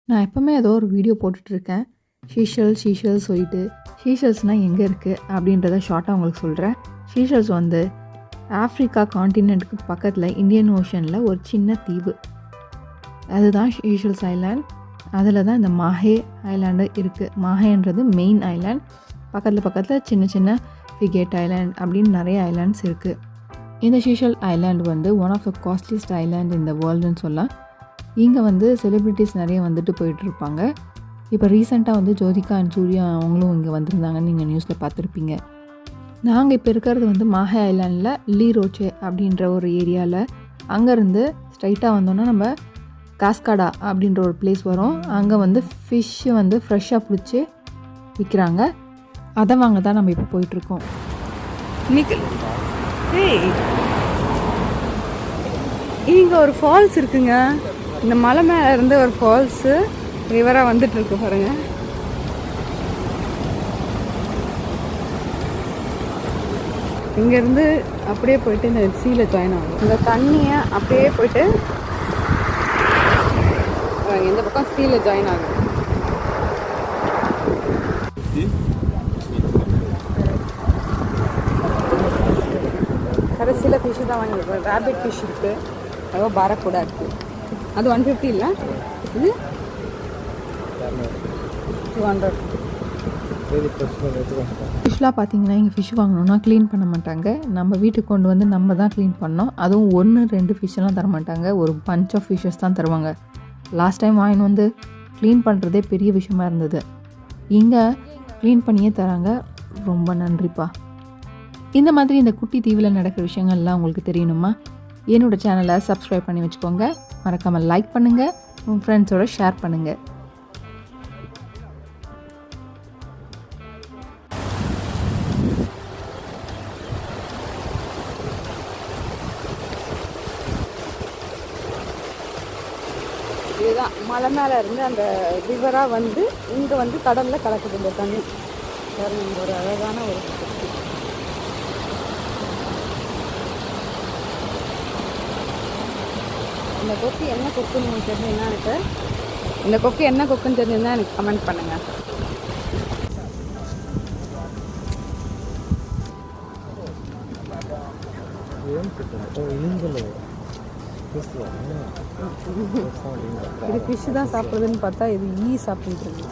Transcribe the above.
நான் எப்போவுமே ஏதோ ஒரு வீடியோ போட்டுட்ருக்கேன். ஷீஷல்ஸ் சொல்லிட்டு, ஷீஷல்ஸ்னால் எங்கே இருக்குது அப்படின்றத ஷார்ட்டாக உங்களுக்கு சொல்கிறேன். ஷீஷல்ஸ் வந்து ஆஃப்ரிக்கா காண்டினென்ட்டுக்கு பக்கத்தில் இந்தியன் ஓஷனில் ஒரு சின்ன தீவு. அதுதான் ஷீஷல்ஸ் ஐலாண்ட். அதில் தான் இந்த மாஹே ஐலாண்டு இருக்குது. மாஹேன்றது மெயின் ஐலாண்ட். பக்கத்தில் சின்ன சின்ன ஃபிகேட் ஐலாண்ட் அப்படின்னு நிறைய ஐலாண்ட்ஸ் இருக்குது. இந்த ஷீஷல் ஐலாண்ட் வந்து one of the costliest island இந்த வேர்ல்டுன்னு சொல்லலாம். இங்கே வந்து செலிப்ரிட்டிஸ் நிறைய வந்துட்டு போயிட்டுருப்பாங்க. இப்போ ரீசெண்டாக வந்து ஜோதிகா அண்ட் சூர்யா அவங்களும் இங்கே வந்திருந்தாங்கன்னு நீங்கள் நியூஸில் பார்த்துருப்பீங்க. நாங்கள் இப்போ இருக்கிறது வந்து மாஹே ஐலாண்டில் லீ ரோச்சே அப்படின்ற ஒரு ஏரியாவில். அங்கேருந்து ஸ்ட்ரைட்டாக வந்தோன்னா நம்ம காஸ்காடா அப்படின்ற ஒரு பிளேஸ் வரும். அங்கே வந்து ஃபிஷ்ஷு வந்து ஃப்ரெஷ்ஷாக பிடிச்சி விற்கிறாங்க. அதை வாங்க தான் நம்ம இப்போ போயிட்டுருக்கோம். இங்கே ஒரு ஃபால்ஸ் இருக்குங்க. இந்த மலை மேலே இருந்து ஒரு ஃபால்ஸு ரிவராக வந்துட்டுருக்கு பாருங்க. இங்கேருந்து அப்படியே போயிட்டு இந்த சீல ஜாயின் ஆகும். இந்த தண்ணியை அப்படியே போயிட்டு இந்த பக்கம் சீல ஜாயின் ஆகும். கடைசியில் ஃபிஷ்ஷு தான் வாங்கியிருக்கோம். ரேபிட் ஃபிஷ் இருக்குது, அதுவும் பாரக்கூடா இருக்குது. அது 150 இல்லை, இது 200. ஃபிஷ்லாம் பார்த்தீங்கன்னா இங்கே ஃபிஷ் வாங்கணுன்னா க்ளீன் பண்ண மாட்டாங்க. நம்ம வீட்டுக்கு கொண்டு வந்து நம்ம தான் க்ளீன் பண்ணோம். அதுவும் 1-2 ஃபிஷ்ஷெல்லாம் தர மாட்டாங்க. ஒரு பஞ்ச் ஆஃப் ஃபிஷ்ஷஸ் தான் தருவாங்க. லாஸ்ட் டைம் வாங்கின்னு வந்து க்ளீன் பண்ணுறதே பெரிய விஷயமா இருந்தது. இங்கே க்ளீன் பண்ணியே தராங்க. ரொம்ப நன்றிப்பா. இந்த மாதிரி இந்த குட்டி தீவில் நடக்கிற விஷயங்கள்லாம் உங்களுக்கு தெரியணுமா? என்னோடய சேனலை சப்ஸ்கிரைப் பண்ணி வச்சுக்கோங்க. மறக்காமல் லைக் பண்ணுங்கள், உங்கள் ஃப்ரெண்ட்ஸோட ஷேர் பண்ணுங்கள். இதுதான் மலை மேலே இருந்து அந்த ரிவராக வந்து இங்கே வந்து கடலில் கலக்குது இந்த தண்ணி. ஒரு அழகான ஒரு இந்த கொக்கு என்ன கொக்குன்னு உங்களுக்கு தெரிஞ்சுன்னா எனக்கு இந்த கொக்கு என்ன கொக்குன்னு தெரிஞ்சுன்னா எனக்கு கமெண்ட் பண்ணுங்கள். இது ஃபிஷ் தான் சாப்பிட்றதுன்னு பார்த்தா இது சாப்பிட்டுருக்கு.